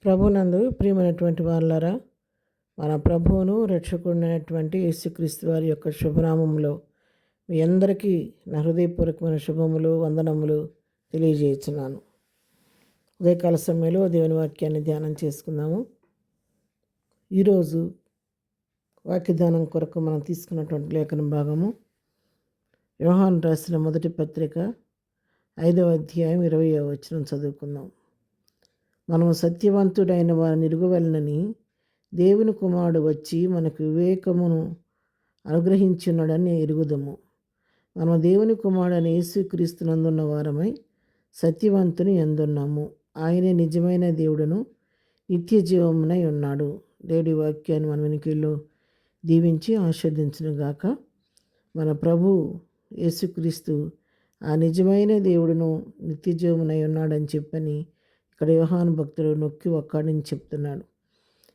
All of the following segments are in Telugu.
ప్రభునందు ప్రియమైనటువంటి వాళ్ళారా, మన ప్రభువును రక్షకుడైనటువంటి యేసుక్రీస్తు వారి యొక్క శుభనామంలో మీ అందరికీ నా హృదయపూర్వకమైన శుభములు వందనములు తెలియజేస్తున్నాను. ఉదయకాల సమయంలో దేవుని వాక్యాన్ని ధ్యానం చేసుకుందాము. ఈరోజు వాక్యధ్యానం కొరకు మనం తీసుకున్నటువంటి లేఖన భాగము యోహాను రాసిన మొదటి పత్రిక 5వ అధ్యాయం 20వ వచనం చదువుకుందాం. మనము సత్యవంతుడైన వారిని ఇరుగవలనని దేవుని కుమారుడు వచ్చి మనకు వివేకమును అనుగ్రహించున్నాడని ఎరుగుదము. మనము దేవుని కుమారుడని యేసుక్రీస్తునందున్న వారమై సత్యవంతుని ఎందున్నాము. ఆయనే నిజమైన దేవుడును నిత్య జీవమునై ఉన్నాడు. దేవుడి వాక్యాన్ని మన వెనుకల్లో దీవించి ఆశీర్వదించునుగాక. మన ప్రభు యేసుక్రీస్తు ఆ నిజమైన దేవుడును నిత్య జీవమునై ఉన్నాడని చెప్పని ఇక్కడ యోహాను భక్తుడు నొక్కి ఒక్కడిని చెప్తున్నాడు.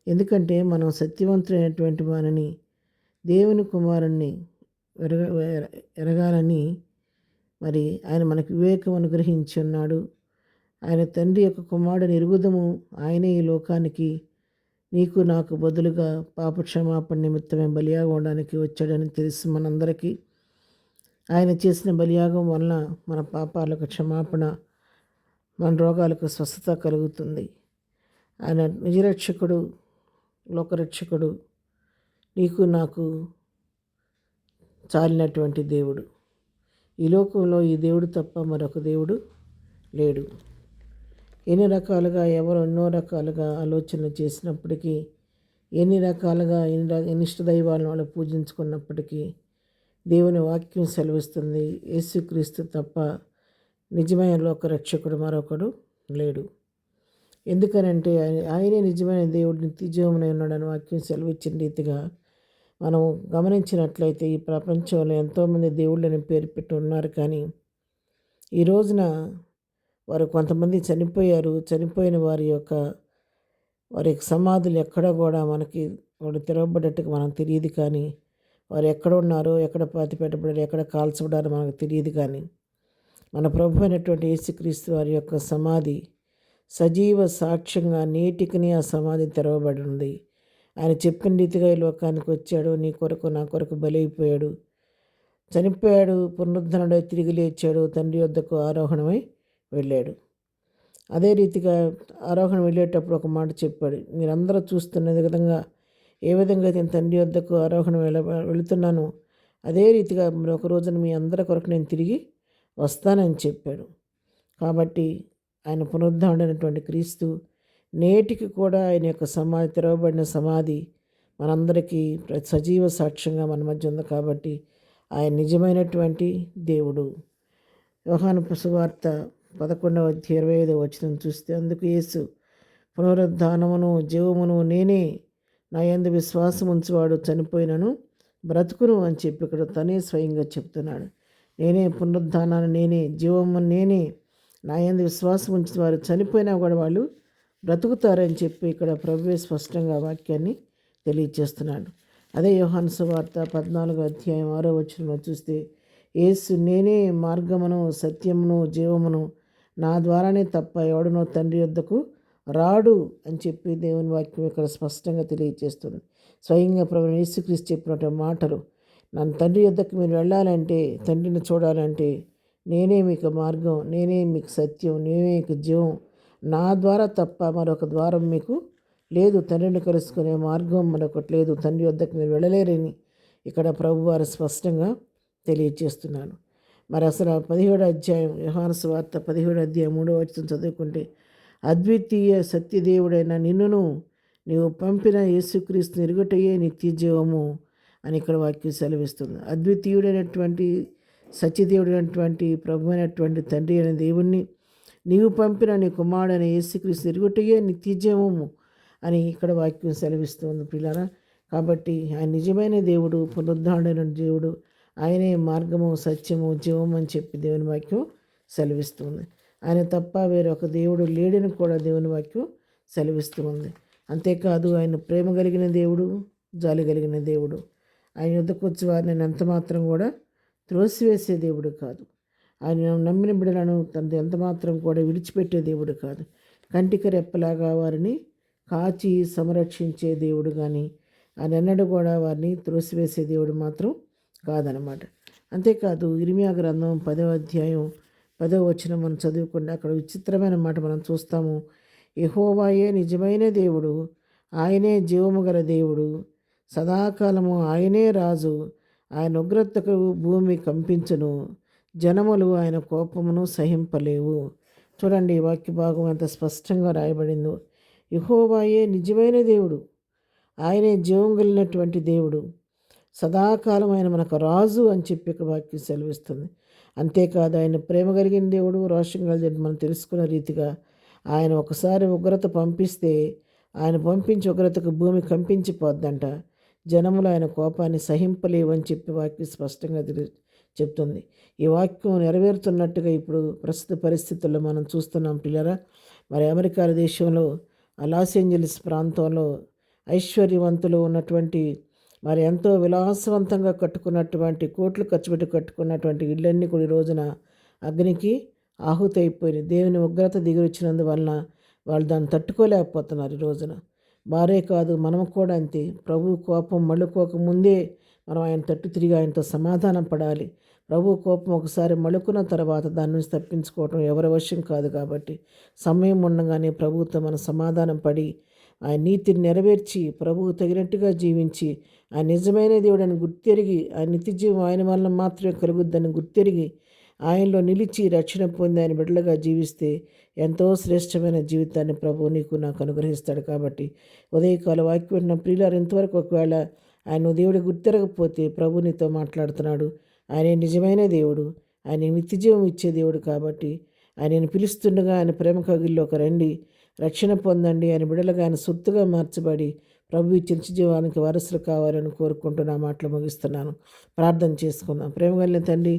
ఎందుకంటే మనం సత్యవంతులైనటువంటి వారిని దేవుని కుమారుణ్ణి ఎరగాలని మరి ఆయన మనకు వివేకం అనుగ్రహించి ఉన్నాడు. ఆయన తండ్రి యొక్క కుమారుడిని ఎరుగుదము. ఆయనే ఈ లోకానికి నీకు నాకు బదులుగా పాప క్షమాపణ నిమిత్తమే బలియాగం అవడానికి వచ్చాడని తెలుసు మనందరికీ. ఆయన చేసిన బలియాగం వలన మన పాపాలకు క్షమాపణ, మన రోగాలకు స్వస్థత కలుగుతుంది. ఆయన నిజరక్షకుడు, లోకరక్షకుడు, నీకు నాకు చాలినటువంటి దేవుడు. ఈ లోకంలో ఈ దేవుడు తప్ప మరొక దేవుడు లేడు. ఎన్ని రకాలుగా ఎవరు ఎన్నో రకాలుగా ఆలోచనలు చేసినప్పటికీ, ఎన్ని రకాలుగా ఎన్ని ఇష్టదైవాలను వాళ్ళు పూజించుకున్నప్పటికీ దేవుని వాక్యం సెలవిస్తుంది, యేసుక్రీస్తు తప్ప నిజమైన లోకరక్షకుడు మరొకడు లేడు. ఎందుకనంటే ఆయనే నిజమైన దేవుడు నిత్య జీవమునై ఉన్నాడని వాక్యం సెలవిచ్చిన రీతిగా మనం గమనించినట్లయితే ఈ ప్రపంచంలో ఎంతోమంది దేవుళ్ళని పేరు పెట్టి ఉన్నారు. కానీ ఈ రోజున వారు కొంతమంది చనిపోయారు. చనిపోయిన వారి యొక్క సమాధులు ఎక్కడ కూడా మనకి వాడు తెరవబడ్డట్టుగా మనకు తెలియదు. కానీ వారు ఎక్కడ ఉన్నారో, ఎక్కడ పాతి పెట్టబడారో, ఎక్కడ కాల్చబడారో మనకు తెలియదు. కానీ మన ప్రభు అయినటువంటి యేసుక్రీస్తు వారి యొక్క సమాధి సజీవ సాక్ష్యంగా నేటికి ఆ సమాధి తెరవబడి ఉంది. ఆయన చెప్పిన రీతిగా ఈ లోకానికి వచ్చాడు. నీ కొరకు నా కొరకు బలైపోయాడు, చనిపోయాడు, పునరుద్ధరణుడై తిరిగి లేచాడు, తండ్రి వద్దకు ఆరోహణమై వెళ్ళాడు. అదే రీతిగా ఆరోహణం వెళ్ళేటప్పుడు ఒక మాట చెప్పాడు, మీరందరూ చూస్తున్న విధంగా ఏ విధంగా నేను తండ్రి వద్దకు ఆరోహణం వెళుతున్నాను, అదే రీతిగా ఒక రోజున మీ అందరి కొరకు నేను తిరిగి వస్తానని చెప్పాడు. కాబట్టి ఆయన పునరుద్ధరణమైనటువంటి క్రీస్తు నేటికి కూడా ఆయన యొక్క సమాధి, తెరవబడిన సమాధి మనందరికీ సజీవ సాక్ష్యంగా మన మధ్య ఉంది. కాబట్టి ఆయన నిజమైనటువంటి దేవుడు. యోహాను సువార్త 11వ అధ్యాయం 25వ వచనం చూస్తే, అందుకు యేసు పునరుద్ధానమును జీవమును నేనే, నా యందు విశ్వాసం ఉంచువాడు చనిపోయినను బ్రతుకును అని చెప్పి ఇక్కడ తనే స్వయంగా చెప్తున్నాడు. నేనే పునరుద్ధానాన్ని, నేనే జీవము, నేనే, నా యందు విశ్వాసం ఉంచిన వారు చనిపోయినా కూడా వాళ్ళు బ్రతుకుతారని చెప్పి ఇక్కడ ప్రభువే స్పష్టంగా వాక్యాన్ని తెలియజేస్తున్నాడు. అదే యోహాను సువార్త 14వ అధ్యాయం 6వ వచనంలో చూస్తే, యేసు నేనే మార్గమును సత్యమును జీవమును, నా ద్వారానే తప్ప ఎవడునో తండ్రి యొద్దకు రాడు అని చెప్పి దేవుని వాక్యం ఇక్కడ స్పష్టంగా తెలియజేస్తుంది. స్వయంగా ప్రభు యేసుక్రీస్తు చెప్పినటువంటి మాటలు, నన్ను తండ్రి యొద్దకు మీరు వెళ్ళాలంటే, తండ్రిని చూడాలంటే నేనే మీకు మార్గం, నేనే మీకు సత్యం, నేనే మీకు జీవం, నా ద్వారా తప్ప మరొక ద్వారం మీకు లేదు, తండ్రిని కలుసుకునే మార్గం మరొకటి లేదు, తండ్రి వద్దకు మీరు వెళ్ళలేరని ఇక్కడ ప్రభువారు స్పష్టంగా తెలియజేస్తున్నాను. మరి అసలు 17వ అధ్యాయం యోహాను సువార్త 17వ అధ్యాయం 3వ వచనం చదువుకుంటే, అద్వితీయ సత్యదేవుడైన నిన్నును నీవు పంపిన యేసుక్రీస్తుని ఎరుగుటయే నిత్య జీవము అని ఇక్కడ వాక్యం సెలవిస్తుంది. అద్వితీయుడైనటువంటి సత్యదేవుడైనటువంటి ప్రభు అయినటువంటి తండ్రి అయిన దేవుణ్ణి నీవు పంపిన నీ కుమారుడైన యేసుక్రీస్తు ఎరుగుటయే నిత్య జీవము అని ఇక్కడ వాక్యం సెలవిస్తుంది పిల్లరా. కాబట్టి ఆయన నిజమైన దేవుడు, పునరుద్ధరణైన దేవుడు, ఆయనే మార్గము సత్యము జీవము అని చెప్పి దేవుని వాక్యం సెలవిస్తుంది. ఆయన తప్ప వేరొక దేవుడు లేడని కూడా దేవుని వాక్యం సెలవిస్తుంది. అంతేకాదు ఆయన ప్రేమ కలిగిన దేవుడు, జాలి కలిగిన దేవుడు. ఆయన యుద్ధకు వచ్చి వారిని ఎంత మాత్రం కూడా త్రోసివేసే దేవుడు కాదు. ఆయన నమ్మిన బిడ్డలను తనది ఎంత మాత్రం కూడా విడిచిపెట్టే దేవుడు కాదు. కంటికి రెప్పలాగా వారిని కాచి సంరక్షించే దేవుడు కానీ ఆయన ఎన్నడూ కూడా వారిని త్రోసివేసే దేవుడు మాత్రం కాదనమాట. అంతేకాదు ఇర్మియా గ్రంథం 10వ అధ్యాయం 10వ వచనం మనం చదువుకుంటే అక్కడ విచిత్రమైన మాట మనం చూస్తాము. యెహోవాయే నిజమైన దేవుడు, ఆయనే జీవము గల దేవుడు, సదాకాలము ఆయనే రాజు, ఆయన ఉగ్రతకు భూమి కంపించును, జనములు ఆయన కోపమును సహింపలేవు. చూడండి, ఈ వాక్య భాగం ఎంత స్పష్టంగా రాయబడిందో. యెహోవాయే నిజమైన దేవుడు, ఆయనే జీవం కలిగినటువంటి దేవుడు, సదాకాలం ఆయన మనకు రాజు అని చెప్పి ఇక్కడ వాక్యం సెలవిస్తుంది. అంతేకాదు ఆయన ప్రేమ కలిగిన దేవుడు, రోషం కలిగిన మనం తెలుసుకున్న రీతిగా ఆయన ఒకసారి ఉగ్రత పంపిస్తే ఆయన పంపించి ఉగ్రతకు భూమి కంపించిపోద్దంట. జనములు ఆయన కోపాన్ని సహింపలేవని చెప్పి వాక్యం స్పష్టంగా చెప్తుంది. ఈ వాక్యం నెరవేరుతున్నట్టుగా ఇప్పుడు ప్రస్తుత పరిస్థితుల్లో మనం చూస్తున్నాం పిల్లరా. మరి అమెరికా దేశంలో లాస్ ఏంజలీస్ ప్రాంతంలో ఐశ్వర్యవంతులు ఉన్నటువంటి మరి ఎంతో విలాసవంతంగా కట్టుకున్నటువంటి కోట్లు ఖర్చు పెట్టి కట్టుకున్నటువంటి ఇళ్ళన్నీ కూడా ఈ రోజున అగ్నికి ఆహుతైపోయినాయి. దేవుని ఉగ్రత దిగివచ్చినందువలన వాళ్ళు దాన్ని తట్టుకోలేకపోతున్నారు ఈ రోజున. వారే కాదు, మనం కూడా అంతే. ప్రభు కోపం మళ్ళుకోక ముందే మనం ఆయన తట్టు తిరిగి ఆయనతో సమాధానం పడాలి. ప్రభు కోపం ఒకసారి మలుకున్న తర్వాత దాని నుంచి తప్పించుకోవటం ఎవరి వశం కాదు. కాబట్టి సమయం ఉండగానే ప్రభువుతో మనం సమాధానం పడి ఆయన నీతిని నెరవేర్చి ప్రభువు తగినట్టుగా జీవించి ఆయన నిజమైన దేవుడని గుర్తెరిగి ఆయన నిత్యజీవం ఆయన వలన మాత్రమే కలుగుద్దని గుర్తెరిగి ఆయనలో నిలిచి రక్షణ పొంది ఆయన బిడ్డలుగా జీవిస్తే ఎంతో శ్రేష్టమైన జీవితాన్ని ప్రభువు నీకు నాకు అనుగ్రహిస్తాడు. కాబట్టి ఉదయకాల వాక్యం విన్న ప్రియులారు ఇంతవరకు ఒకవేళ ఆయన దేవుడి గుర్తెరగకపోతే ప్రభు నీతో మాట్లాడుతున్నాడు. ఆయన నిజమైన దేవుడు, ఆయన నిత్యజీవం ఇచ్చే దేవుడు. కాబట్టి ఆయనను పిలుస్తుండగా ఆయన ప్రేమ కగిల్లోకి రండి, రక్షణ పొందండి, ఆయన బిడ్డలుగా ఆయన సొత్తుగా మార్చబడి ప్రభు ఇచ్చిన జీవానికి వారసులు కావాలని కోరుకుంటూ నా మాటలు ముగిస్తున్నాను. ప్రార్థన చేసుకుందాం. ప్రేమ కలిగిన తండ్రి,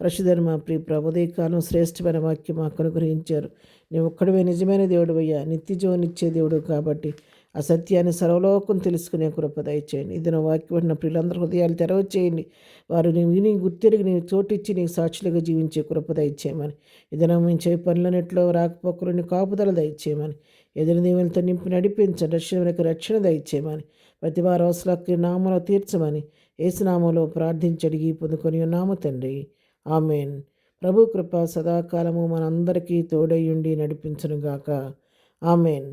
పరిశుద్ధుడైన మా ప్రియ ప్రభు, ఉదయకాలం శ్రేష్టమైన వాక్యం మాకు అనుగ్రహించారు. నీవు ఒక్కడివే నిజమైన దేవుడు అయ్యా, నిత్యజీవం ఇచ్చే దేవుడు. కాబట్టి ఆ సత్యాన్ని సర్వలోకం తెలుసుకునే కృప దయచేయండి. ఇది నా వాక్యం ఉన్న ప్రియులందరూ హృదయాలు తెరవచేయండి. వారు నీ విని గుర్తిరిగి నీ చోటిచ్చి నీ సాక్షులుగా జీవించే కృప దయచేయమని, ఇదన మేము చేయ పనులన్నింటిలో రాకపోకలు నీ కాపుదల దయచేయమని, ఎదురు దీవెనతో నింపి నడిపించండి, రక్షణ దయచేయమని, ప్రతి వారి అవసరాలకి నామలో తీర్చమని యేసునామములో ప్రార్థించి అడిగి పొందుకొని ఉన్నాము తండ్రి. ఆమెన్. ప్రభు కృప సదాకాలము మనందరికీ తోడయ్యుండి నడిపించునుగాక. ఆమెన్.